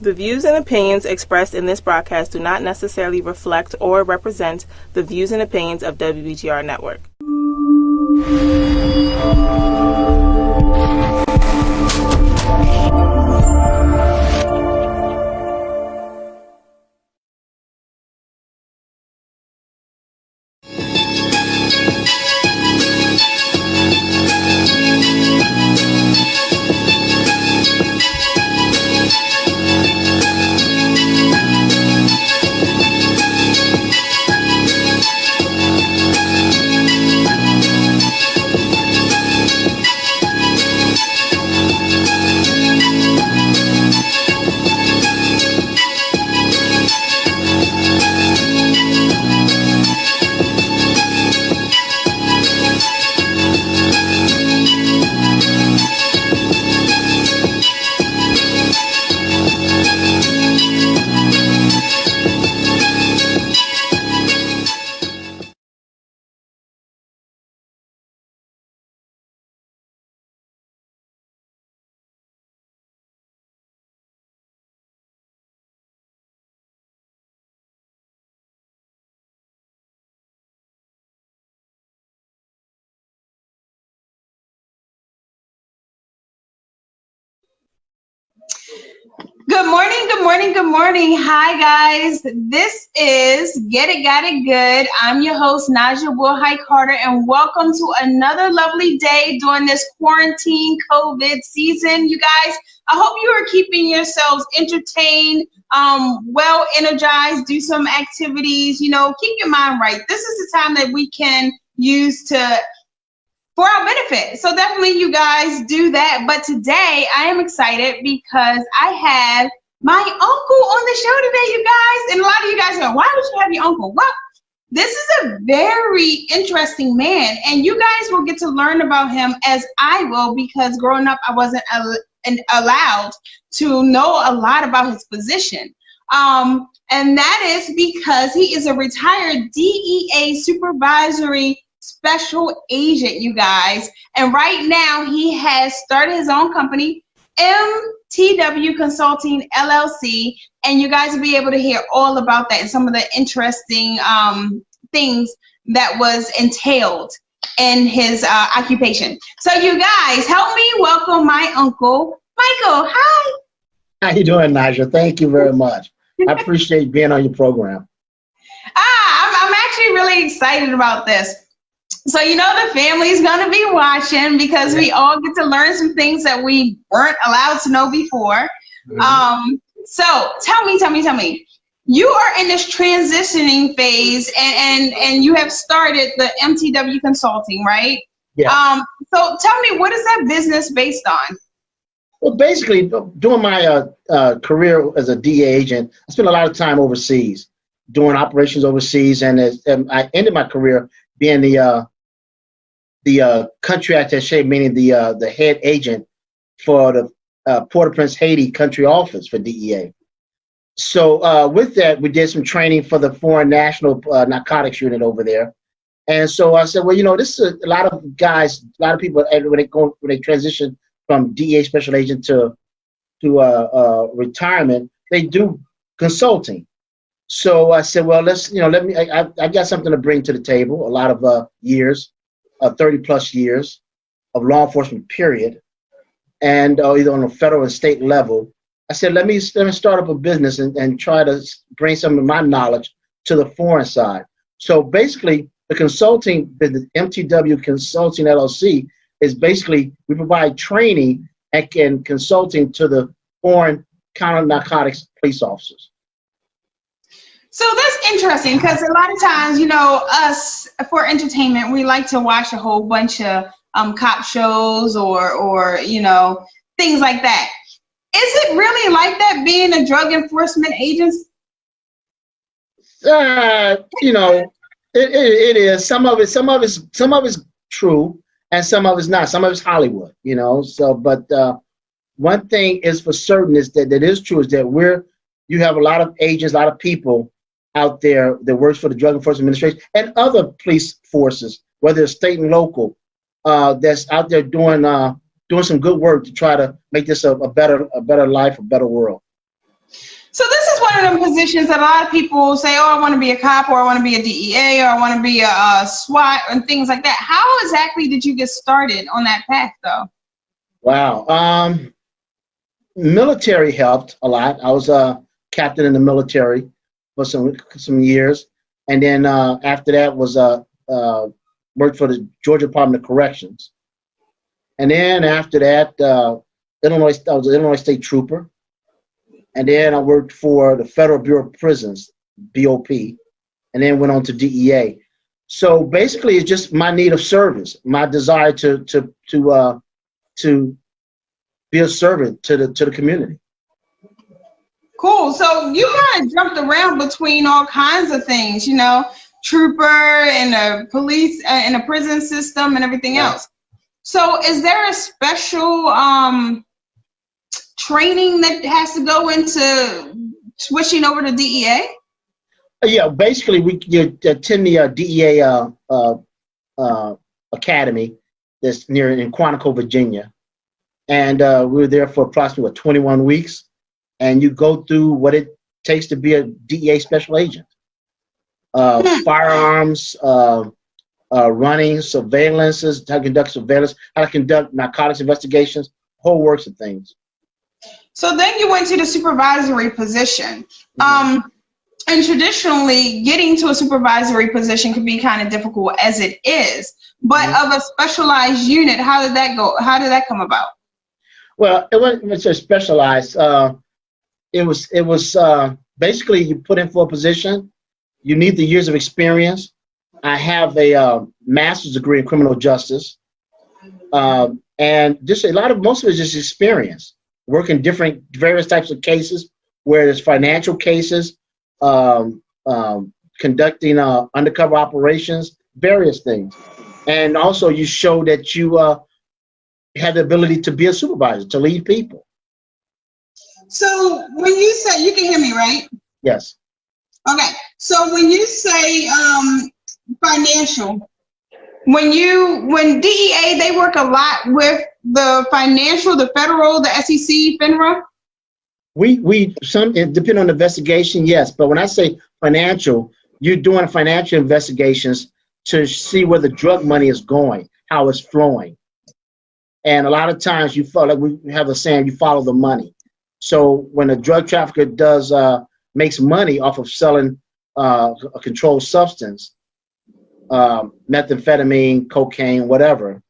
The views and opinions expressed in this broadcast do not necessarily reflect or represent the views and opinions of WBGR Network. Good morning, good morning, good morning. Hi, guys. This is Get It, Got It Good. I'm your host, Michael Wilhite Carter, and welcome to another lovely day during this quarantine COVID season. You guys, I hope you are keeping yourselves entertained, well energized, do some activities, keep your mind right. This is the time that we can use for our benefit. So definitely you guys do that. But today I am excited because I have my uncle on the show today, you guys. And a lot of you guys go, why would you have your uncle? Well, this is a very interesting man, and you guys will get to learn about him as I will, because growing up I wasn't allowed to know a lot about his position. And that is because he is a retired DEA supervisory special agent, you guys. And right now he has started his own company, MTW Consulting LLC. And you guys will be able to hear all about that and some of the interesting things that was entailed in his occupation. So you guys, help me welcome my uncle, Michael. Hi. How you doing, Nigel? Thank you very much. I appreciate being on your program. I'm actually really excited about this. So, the family's going to be watching because we all get to learn some things that we weren't allowed to know before. Mm-hmm. So tell me, you are in this transitioning phase and you have started the MTW Consulting, right? Yeah. So tell me, what is that business based on? Well, basically, during my career as a DEA agent, I spent a lot of time overseas, doing operations overseas, and I ended my career being the country attaché, meaning the head agent for the Port-au-Prince, Haiti country office for DEA. So with that, we did some training for the Foreign National Narcotics Unit over there. And so I said, well, this is a lot of guys, a lot of people when they transition from DEA special agent to retirement, they do consulting. So I said, well, I got something to bring to the table. A lot of years, 30 plus years of law enforcement period, and either on a federal and state level. I said, let me start up a business and try to bring some of my knowledge to the foreign side. So basically, the consulting business, MTW Consulting LLC, is basically we provide training and consulting to the foreign counter-narcotics police officers. So that's interesting because a lot of times, us for entertainment, we like to watch a whole bunch of cop shows or things like that. Is it really like that being a drug enforcement agent? It is. Some of it's true, and some of it's not. Some of it's Hollywood, So, but one thing is for certain is that is true is that you have a lot of agents, a lot of people out there that works for the Drug Enforcement Administration and other police forces, whether it's state and local, that's out there doing some good work to try to make this a better life, a better world. So this is one of them positions that a lot of people say, oh, I want to be a cop, or I want to be a DEA, or I want to be a SWAT, and things like that. How exactly did you get started on that path, though? Wow. Military helped a lot. I was a captain in the military for some years, and then after that was worked for the Georgia Department of Corrections, and then after that, I was an Illinois State Trooper. And then I worked for the Federal Bureau of Prisons, BOP, and then went on to DEA. So basically, it's just my need of service, my desire to be a servant to the community. Cool. So you kind of jumped around between all kinds of things, you know, trooper and the police and the prison system and everything else. So is there a special training that has to go into switching over to DEA? Yeah, basically you attend the DEA academy that's in Quantico, Virginia, and we were there for approximately 21 weeks, and you go through what it takes to be a DEA special agent: firearms, running, surveillances, how to conduct surveillance, how to conduct narcotics investigations, whole works of things. So then you went to the supervisory position. And traditionally, getting to a supervisory position can be kind of difficult as it is. But of a specialized unit, how did that go? How did that come about? Well, it wasn't so specialized. It was basically you put in for a position. You need the years of experience. I have a master's degree in criminal justice, and just most of it is just experience. Working various types of cases, where there's financial cases, conducting undercover operations, various things. And also you show that you have the ability to be a supervisor, to lead people. So when you say, you can hear me, right? Yes. Okay. So when you say financial, when DEA, they work a lot with the financial, the federal, the SEC, FINRA? Depending on the investigation, yes. But when I say financial, you're doing financial investigations to see where the drug money is going, how it's flowing. And a lot of times you follow, like we have a saying, you follow the money. So when a drug trafficker makes money off of selling a controlled substance, methamphetamine, cocaine, whatever,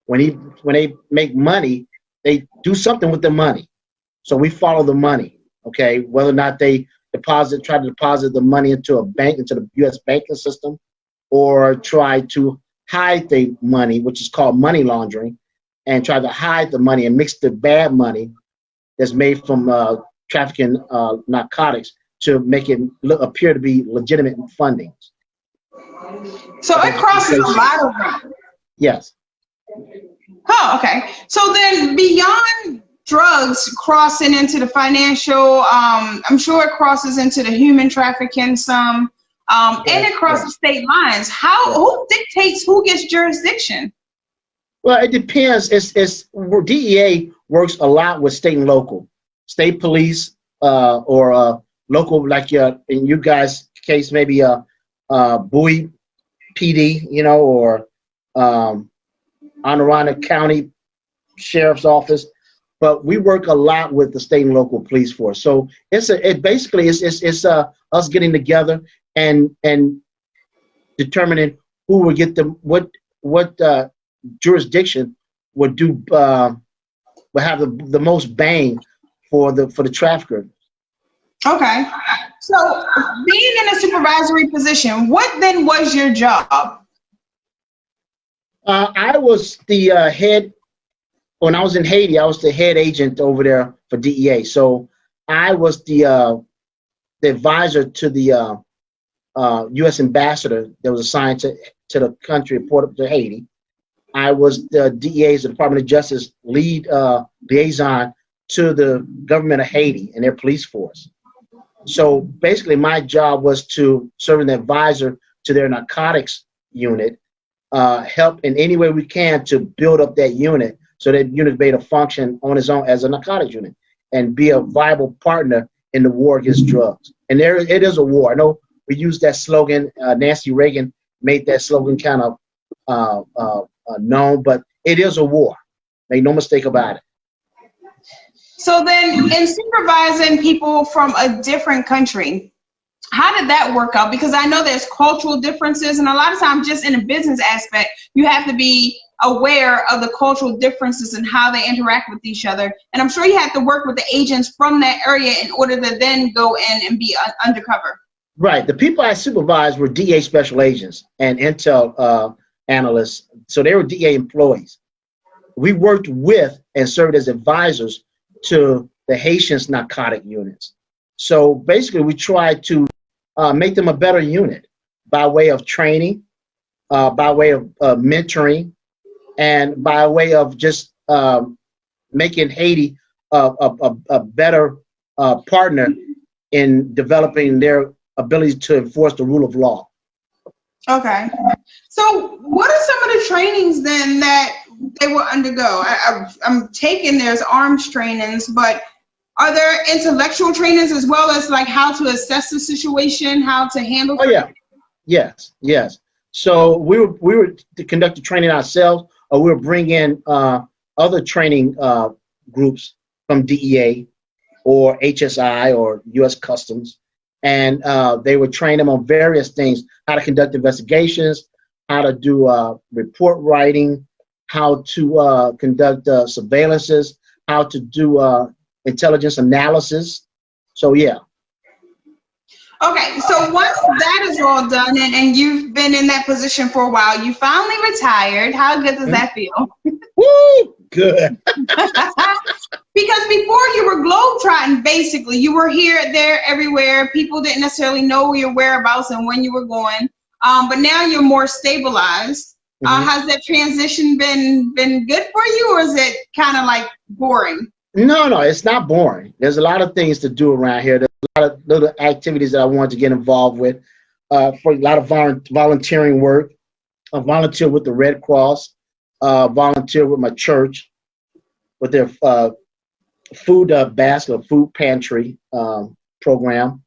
when they make money, they do something with the money. So we follow the money, okay? Whether or not they try to deposit the money into a bank, into the U.S. banking system, or try to hide the money, which is called money laundering, and try to hide the money and mix the bad money that's made from trafficking narcotics to make it appear to be legitimate funding. So it crosses a lot of them. Yes. Oh, okay. So then beyond drugs crossing into the financial, I'm sure it crosses into the human trafficking some, and it crosses state lines. Who dictates who gets jurisdiction? Well, it depends. DEA works a lot with state and local, state police, or local, like in you guys' case, maybe Bowie PD, or Anne Arundel County Sheriff's Office. But we work a lot with the state and local police force. So it basically is us getting together and determining who will get what jurisdiction would have the most bang for the trafficker. Okay. So being in a supervisory position, what then was your job? I was the head. When I was in Haiti, I was the head agent over there for DEA. So I was the advisor to the U.S. ambassador that was assigned to the country, reported to Haiti. I was the DEA's, the Department of Justice, lead liaison to the government of Haiti and their police force. So basically, my job was to serve as an advisor to their narcotics unit, help in any way we can to build up that unit so that unit be able to function on its own as a narcotics unit and be a viable partner in the war against drugs. And it is a war. I know we use that slogan. Nancy Reagan made that slogan kind of known, but it is a war. Make no mistake about it. So then, in supervising people from a different country, how did that work out? Because I know there's cultural differences, and a lot of times just in a business aspect, you have to be aware of the cultural differences and how they interact with each other. And I'm sure you have to work with the agents from that area in order to then go in and be undercover. Right. The people I supervised were DEA special agents and intel analysts. So they were DEA employees. We worked with and served as advisors to the Haitians narcotic units. So basically, we tried to make them a better unit by way of training, by way of mentoring, and by way of just making Haiti a better partner in developing their ability to enforce the rule of law. Okay. So what are some of the trainings then that they will undergo? I'm taking there's arms trainings, but are there intellectual trainings as well as like how to assess the situation, how to handle? Oh yeah, yes. So we were to conduct the training ourselves, or we were bring in other training groups from DEA or HSI or U.S. Customs, and they would train them on various things: how to conduct investigations, how to do report writing, how to conduct surveillances, how to do intelligence analysis. So yeah. Okay, so once that is all done and you've been in that position for a while, you finally retired. How good does that feel? Woo, good. Because before you were globetrotting, basically. You were here, there, everywhere. People didn't necessarily know your whereabouts and when you were going. But now you're more stabilized. Has that transition been good for you, or is it kind of like boring? No, it's not boring. There's a lot of things to do around here. There's a lot of little activities that I wanted to get involved with. For a lot of volunteering work. I volunteer with the Red Cross. Volunteer with my church, with their food basket, food pantry program.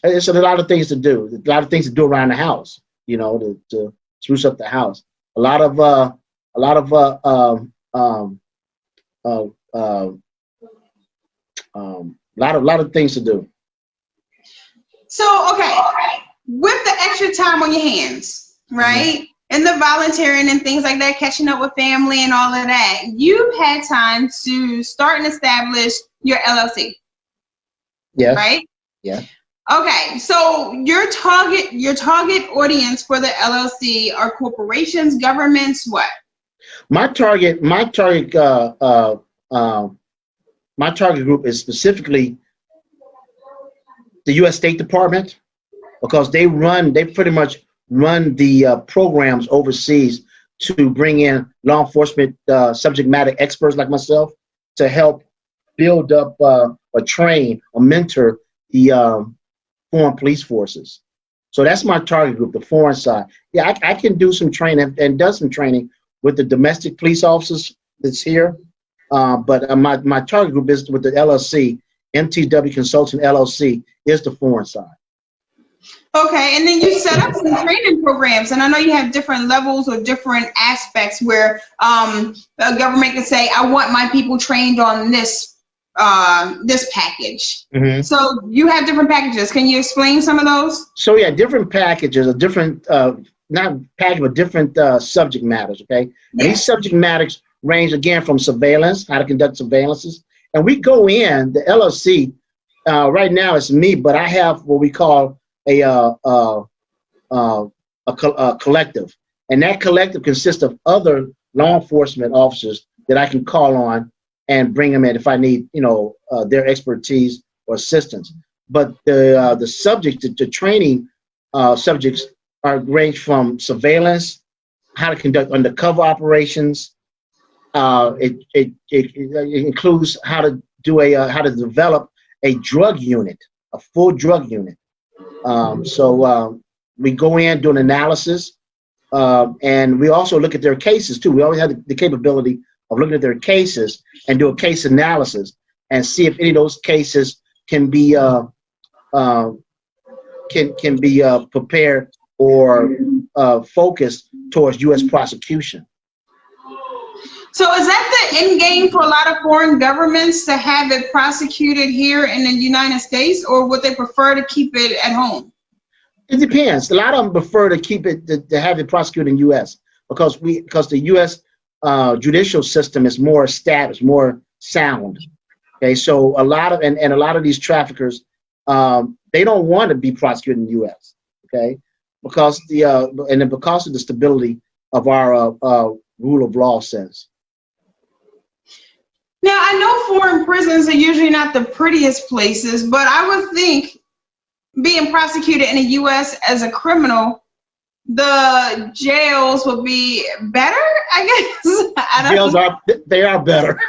It's a lot of things to do. A lot of things to do around the house. You know, to spruce up the house. A lot of things to do. So, okay, with the extra time on your hands, right, and the volunteering and things like that, catching up with family and all of that, you've had time to start and establish your LLC. Yes. Right? Yeah. Okay, so your target audience for the LLC are corporations, governments, what? My target group is specifically the U.S. State Department, because they pretty much run the programs overseas to bring in law enforcement subject matter experts like myself to help build up or train or mentor the foreign police forces. So that's my target group, the foreign side. Yeah, I can do some training and does some training with the domestic police officers that's here. But my target group is with the LLC, MTW Consultants LLC, is the foreign side. Okay, and then you set up some training programs, and I know you have different levels or different aspects where the government can say, I want my people trained on this package. So you have different packages. Can you explain some of those? So yeah, different packages, a different not package, but different subject matters. Okay, and these subject matters range again from surveillance, how to conduct surveillances, and we go in the LLC. Right now it's me, but I have what we call a collective, and that collective consists of other law enforcement officers that I can call on and bring them in if I need, their expertise or assistance. But the subject, the training subjects range from surveillance, how to conduct undercover operations. It includes how to develop a drug unit, a full drug unit. So we go in, do an analysis, and we also look at their cases too. We always have the capability of looking at their cases and do a case analysis and see if any of those cases can be prepared or focused towards U.S. prosecution. So is that the end game for a lot of foreign governments, to have it prosecuted here in the United States, or would they prefer to keep it at home? It depends. A lot of them prefer to keep it to have it prosecuted in U.S. because the U.S. Judicial system is more established, more sound. Okay, so a lot of these traffickers, they don't want to be prosecuted in the U.S. Okay, because because of the stability of our rule of law sense. Now, I know foreign prisons are usually not the prettiest places, but I would think being prosecuted in the U.S. as a criminal, the jails would be better, I guess. Jails are better.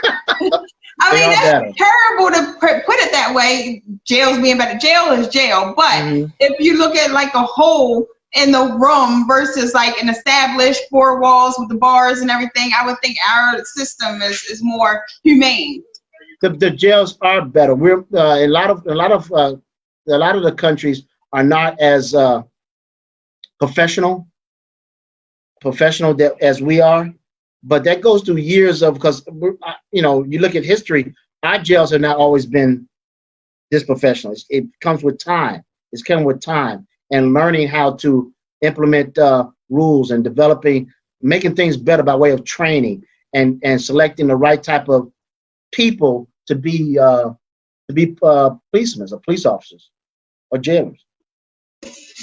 I mean, that's terrible to put it that way, jails being better. Jail is jail, but if you look at like a hole in the room versus like an established four walls with the bars and everything, I would think our system is more humane. The jails are better. We're a lot of the countries are not as professional as we are, but that goes through years of, because you look at history, our jails have not always been this professional. It comes with time. It's coming with time and learning how to implement rules and making things better by way of training and selecting the right type of people to be policemen or police officers or jailers.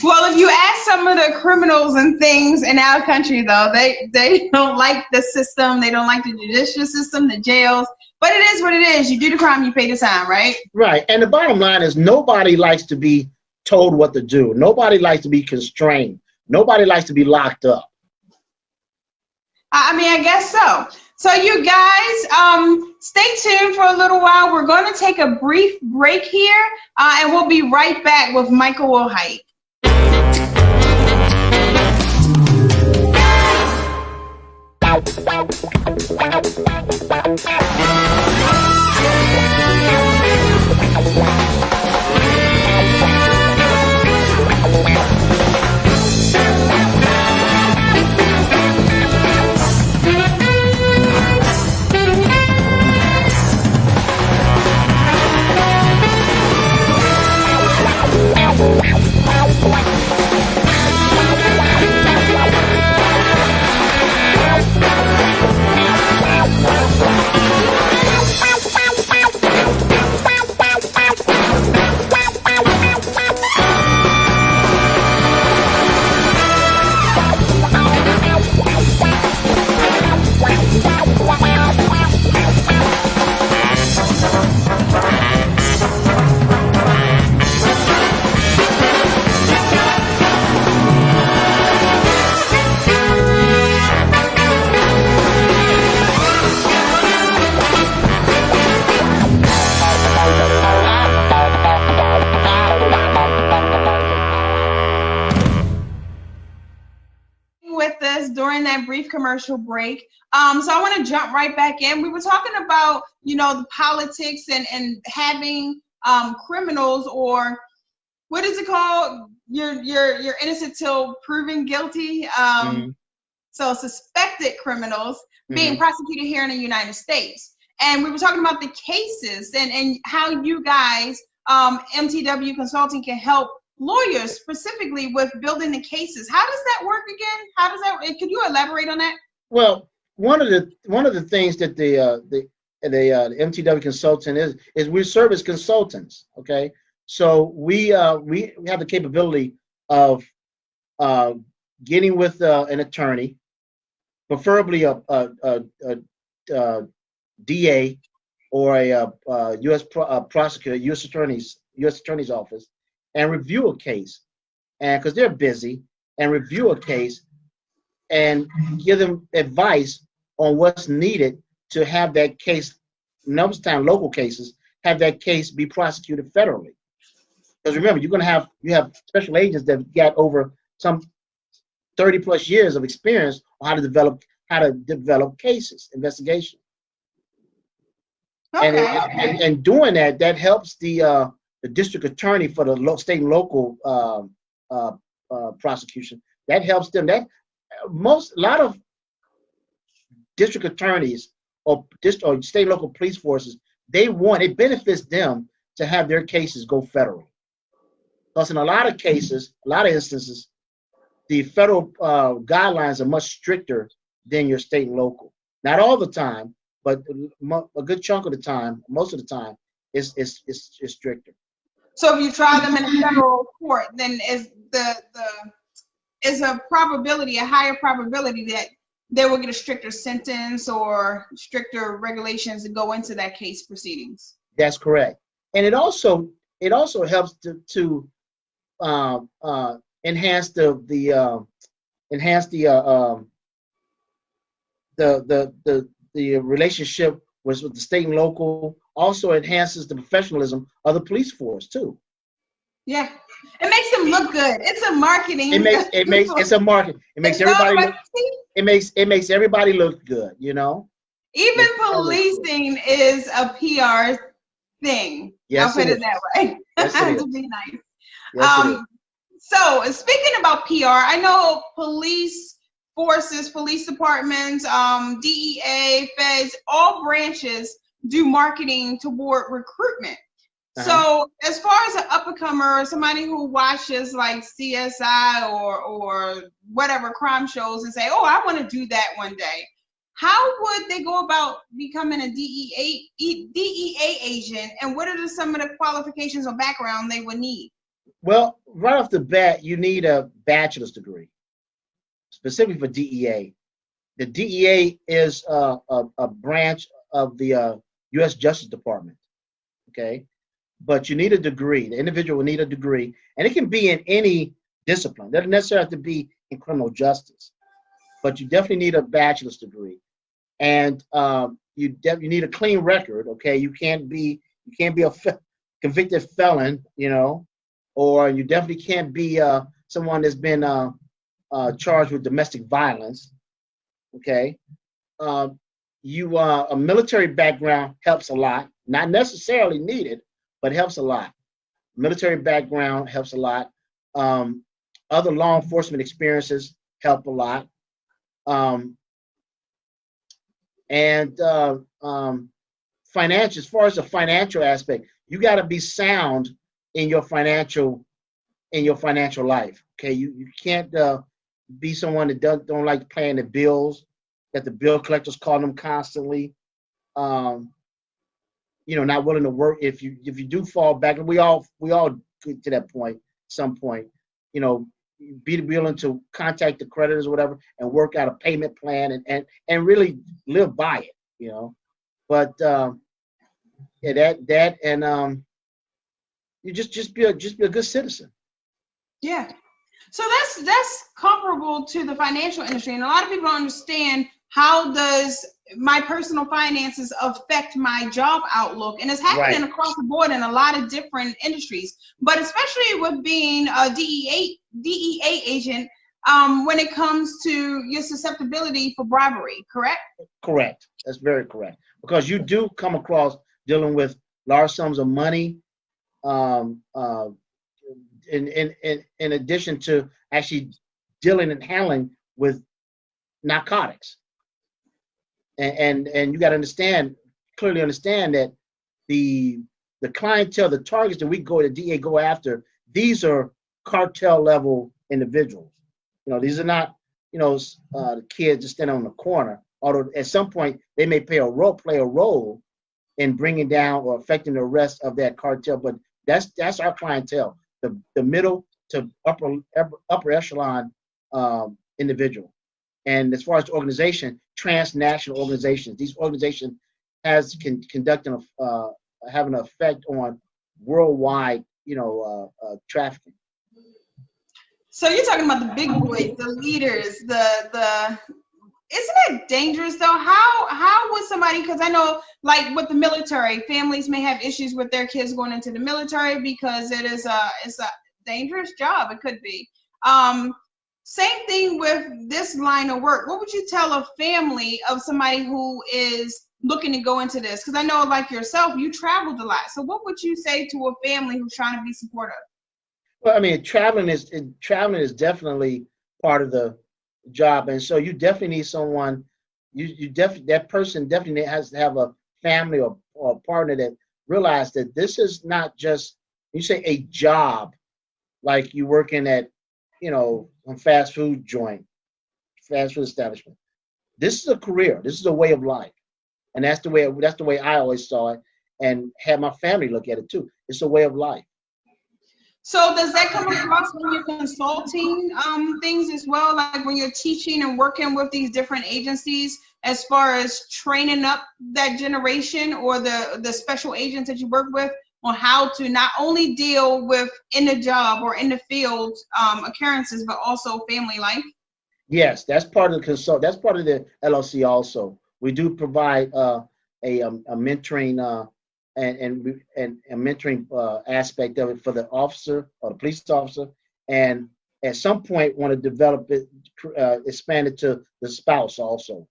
Well, if you ask some of the criminals and things in our country, though, they don't like the system. They don't like the judicial system, the jails. But it is what it is. You do the crime, you pay the time, right? Right. And the bottom line is nobody likes to be told what to do. Nobody likes to be constrained. Nobody likes to be locked up. I mean, I guess so. So you guys, stay tuned for a little while. We're going to take a brief break here, and we'll be right back with Michael Wilhite. During that brief commercial break. So I want to jump right back in. We were talking about, the politics and having criminals, or what is it called? You're innocent till proven guilty. So suspected criminals being prosecuted here in the United States. And we were talking about the cases and how you guys, MTW Consulting, can help lawyers specifically with building the cases. How does that work again? Can you elaborate on that? Well, one of the things that the MTW Consultant is we serve as consultants. Okay, so we have the capability of getting with an attorney, preferably a DA or a U.S. prosecutor, U.S. Attorney's office, and review a case, and because they're busy, and review a case and give them advice on what's needed to have that case, most time local cases, have that case be prosecuted federally. Because remember, you have special agents that got over some 30 plus years of experience on how to develop cases, investigation. Okay. And doing that helps the district attorney for the state and local prosecution. That helps them. A lot of district attorneys or state and local police forces, it benefits them to have their cases go federal. Because in a lot of cases, a lot of instances, the federal guidelines are much stricter than your state and local. Not all the time, but a good chunk of the time, most of the time, is stricter. So if you try them in a federal court, then is a higher probability that they will get a stricter sentence or stricter regulations that go into that case proceedings. That's correct, and it also helps to enhance the relationship with the state and local. Also enhances the professionalism of the police force too. Yeah, it makes them look good. It's a marketing. It's a market. It makes everybody. It makes everybody look good. You know. Even policing is a PR thing. Yes, I'll put it that way. Yes, it is. To be nice. Yes, it is. So speaking about PR, I know police forces, police departments, DEA, feds, all branches do marketing toward recruitment. So as far as an up-and-comer, somebody who watches like CSI or whatever crime shows and say, oh, I want to do that one day, how would they go about becoming a DEA agent, and what are some of the qualifications or background they would need? Well, right off the bat, you need a bachelor's degree, specifically for DEA. The DEA is a branch of the U.S. Justice Department, okay? But you need a degree. The individual will need a degree, and it can be in any discipline. It doesn't necessarily have to be in criminal justice, but you definitely need a bachelor's degree, and you need a clean record. Okay, you can't be a convicted felon, you know, or you definitely can't be someone that's been charged with domestic violence. Okay, a military background helps a lot. Not necessarily needed, but helps a lot. Military background helps a lot. Other law enforcement experiences help a lot. Financial, as far as the financial aspect, you got to be sound in your financial life. Okay, you can't be someone that don't like paying the bills, that the bill collectors call them constantly. Not willing to work. If you do fall back, we all get to that point, some point, be willing to contact the creditors or whatever and work out a payment plan and really live by it, But you just be a good citizen. Yeah. So that's comparable to the financial industry, and a lot of people don't understand how does my personal finances affect my job outlook, and it's happening across the board in a lot of different industries, but especially with being a DEA agent, when it comes to your susceptibility for bribery, correct? Correct. That's very correct, because you do come across dealing with large sums of money, in addition to actually dealing and handling with narcotics. And you got to clearly understand that the clientele, the targets that the DEA go after, these are cartel level individuals. These are not, the kids just standing on the corner. Although at some point they may play a role in bringing down or affecting the rest of that cartel. But that's our clientele, the middle to upper echelon individual. And as far as the organization, transnational organizations, these organizations can have an effect on worldwide, trafficking. So you're talking about the big boys, the leaders, isn't it dangerous though? How would somebody, because I know like with the military, families may have issues with their kids going into the military because it's a dangerous job. It could be. Same thing with this line of work. What would you tell a family of somebody who is looking to go into this? Because I know, like yourself, you traveled a lot. So what would you say to a family who's trying to be supportive? Well, I mean, traveling is definitely part of the job, and so you definitely need someone. That person definitely has to have a family or a partner that realize that this is not just, you say, a job, like you working at, a fast food establishment. This is a career. This is a way of life, and that's the way I always saw it, and had my family look at it too. It's a way of life. So does that come across when you're consulting things as well, like when you're teaching and working with these different agencies, as far as training up that generation or the special agents that you work with on how to not only deal with in the job or in the field occurrences, but also family life? Yes, that's part of the That's part of the LLC also. We do provide a mentoring and a mentoring aspect of it for the officer or the police officer, and at some point want to develop it, expand it to the spouse also.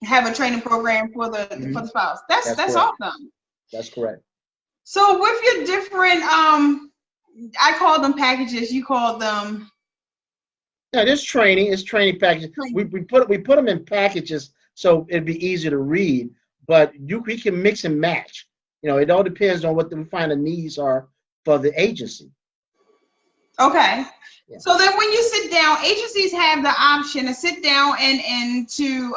Have a training program for the spouse. That's awesome. That's correct. So with your different I call them packages, you call them. Yeah, this training is training packages. We put them in packages so it'd be easier to read, but we can mix and match. It all depends on what we find the needs are for the agency. Okay. Yeah. So then when you sit down, agencies have the option to sit down and to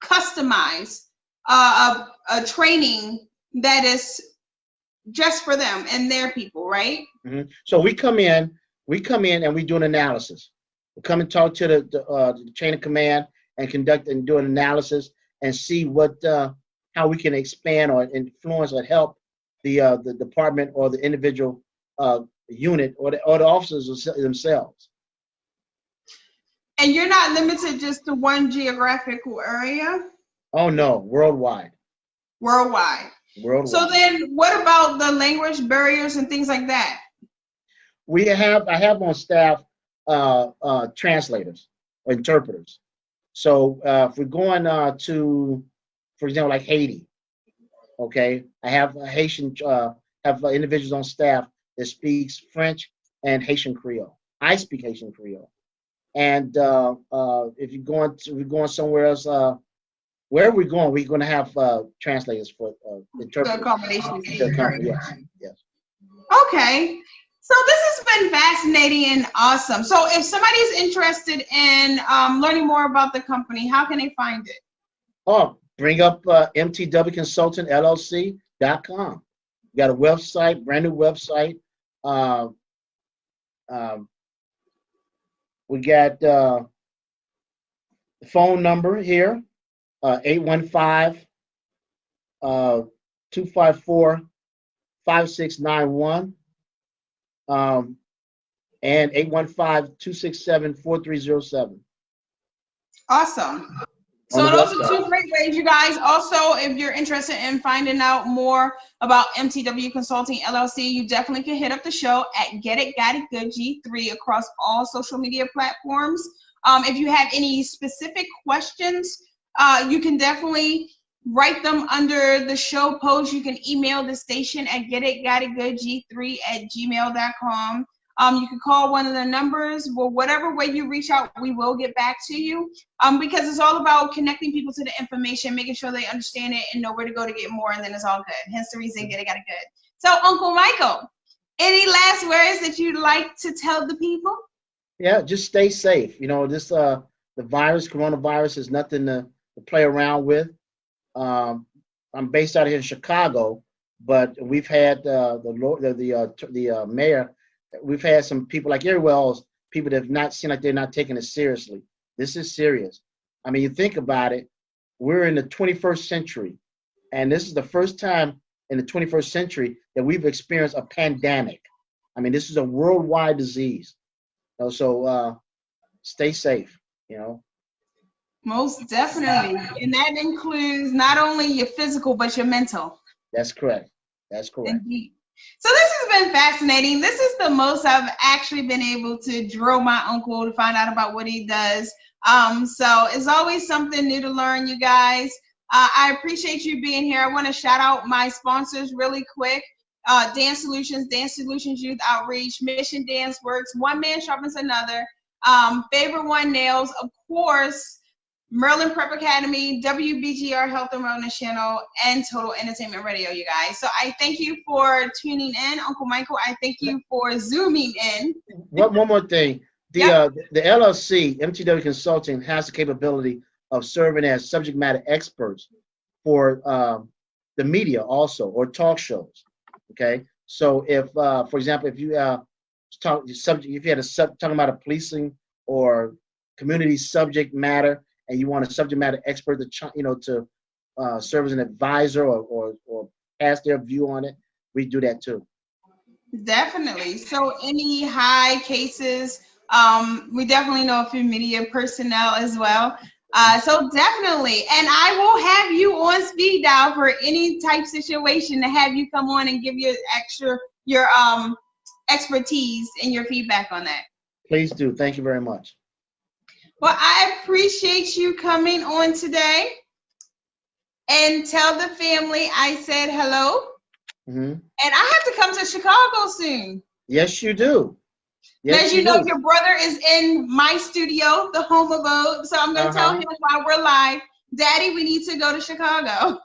customize a training that is just for them and their people, right? Mm-hmm. So we come in and we do an analysis. We come and talk to the chain of command and conduct and do an analysis and see how we can expand or influence or help the department or the individual unit or the officers themselves. And you're not limited just to one geographical area? Oh no, worldwide. Worldwide. So then what about the language barriers and things like that? I have on staff translators or interpreters. So if we're going to, for example, like Haiti, okay, I have Haitian have individuals on staff that speaks French and Haitian Creole. I speak Haitian Creole, and if we're going somewhere else, wherever we're going to have translators for interpreters. The accommodations. Yes. Okay. So this has been fascinating and awesome. So if somebody's interested in learning more about the company, how can they find it? Oh, bring up MTW Consultants LLC.com. We got a website, brand new website. We got the phone number here, 815-254-5691. And 815-267-4307. Awesome. So those are two great ways, you guys. Also, if you're interested in finding out more about MTW Consulting LLC, you definitely can hit up the show at Get It Got It Good G3 across all social media platforms. If you have any specific questions, you can definitely write them under the show post. You can email the station at getitgotitgoodg3@gmail.com. You can call one of the numbers. Well, whatever way you reach out, we will get back to you. Because it's all about connecting people to the information, making sure they understand it and know where to go to get more, and then it's all good. Hence the reason Get It Got It Good. So, Uncle Michael, any last words that you'd like to tell the people? Yeah, just stay safe. This the coronavirus is nothing to play around with. I'm based out here in Chicago, but we've had the mayor. We've had some people, like everywhere else, people that have not seen like they're not taking it seriously. This is serious. I mean, you think about it, we're in the 21st century, and this is the first time in the 21st century that we've experienced a pandemic. I mean, this is a worldwide disease. So stay safe, Most definitely. And that includes not only your physical, but your mental. That's correct. Indeed. So this has been fascinating. This is the most I've actually been able to drill my uncle to find out about what he does. So it's always something new to learn, you guys. I appreciate you being here. I want to shout out my sponsors really quick. Dance Solutions Youth Outreach, Mission Dance Works, One Man Sharpens Another, Favorite One Nails, of course, Merlin Prep Academy, WBGR Health and Wellness Channel, and Total Entertainment Radio, you guys. So I thank you for tuning in. Uncle Michael, I thank you for zooming in. One more thing. The LLC, MTW Consulting, has the capability of serving as subject matter experts for the media also, or talk shows. Okay, so if, for example, if you talking about a policing or community subject matter, and you want a subject matter expert to serve as an advisor or pass their view on it, we do that too. Definitely. So any high cases, we definitely know a few media personnel as well. So definitely, and I will have you on speed dial for any type situation to have you come on and give your expertise and your feedback on that. Please do. Thank you very much. Well, I appreciate you coming on today, and tell the family I said hello. Mm-hmm. And I have to come to Chicago soon. Yes, you do. Yes, as you know, your brother is in my studio, the home abode. So I'm going to tell him while we're live, Daddy, we need to go to Chicago.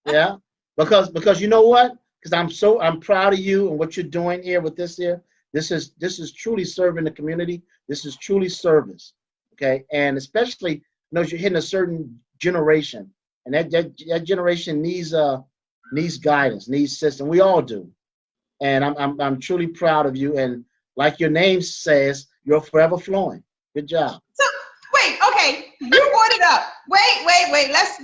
Yeah, because you know what? Because I'm proud of you and what you're doing here with this here. This is truly serving the community. This is truly service. Okay, and especially you're hitting a certain generation, and that generation needs guidance, needs system. We all do. And I'm truly proud of you. And like your name says, you're forever flowing. Good job. So wait, okay, you brought it up. Wait.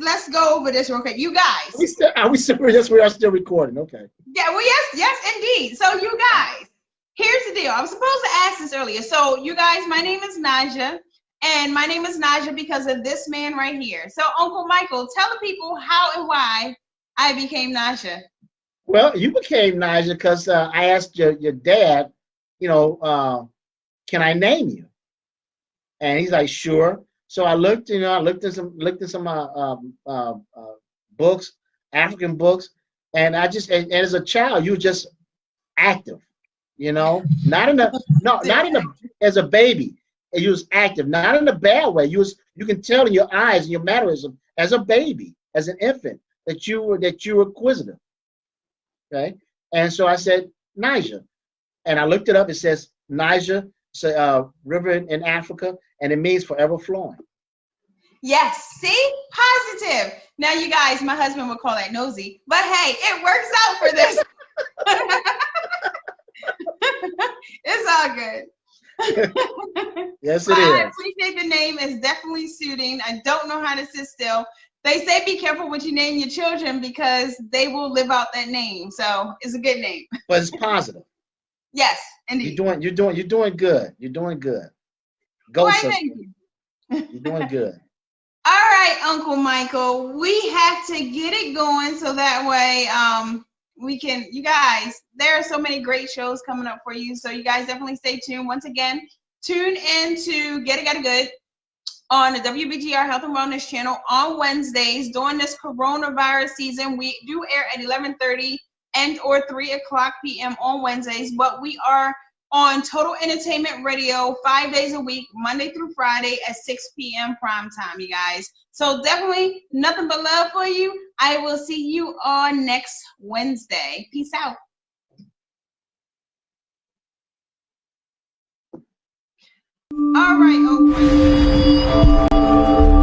Let's go over this real quick. You guys. Are we serious? We are still recording. Okay. Yeah. Well, yes, indeed. So you guys, here's the deal. I was supposed to ask this earlier. So you guys, my name is Naja, and my name is Naja because of this man right here. So Uncle Michael, tell the people how and why I became Naja. Well, you became Naja because I asked your dad, can I name you? And he's like, sure. So I looked at some books, African books, and and as a child, you were just active, as a baby, you was active, not in a bad way. You can tell in your eyes and your mannerism as a baby, as an infant, that you were inquisitive. Okay, and so I said Niger, and I looked it up. It says Niger, river in Africa, and it means forever flowing. Yes, see, positive. Now, you guys, my husband would call that nosy, but hey, it works out for this. It's all good. Yes, it is. I appreciate the name. It's definitely suiting. I don't know how to sit still. They say be careful what you name your children because they will live out that name. So it's a good name. But it's positive. Yes, indeed. You're doing good. You're doing good. Go, sister. Thank you. You're doing good. All right, Uncle Michael. We have to get it going so that way we can. You guys, there are so many great shows coming up for you. So you guys definitely stay tuned. Once again, tune in to Get It Good on the WBGR Health and Wellness Channel on Wednesdays. During this coronavirus season, we do air at 11:30 and or 3 o'clock p.m. on Wednesdays, but we are on Total Entertainment Radio 5 days a week, Monday through Friday at 6 p.m. prime time, you guys. So definitely nothing but love for you. I will see you on next Wednesday. Peace out. All right, Oakland.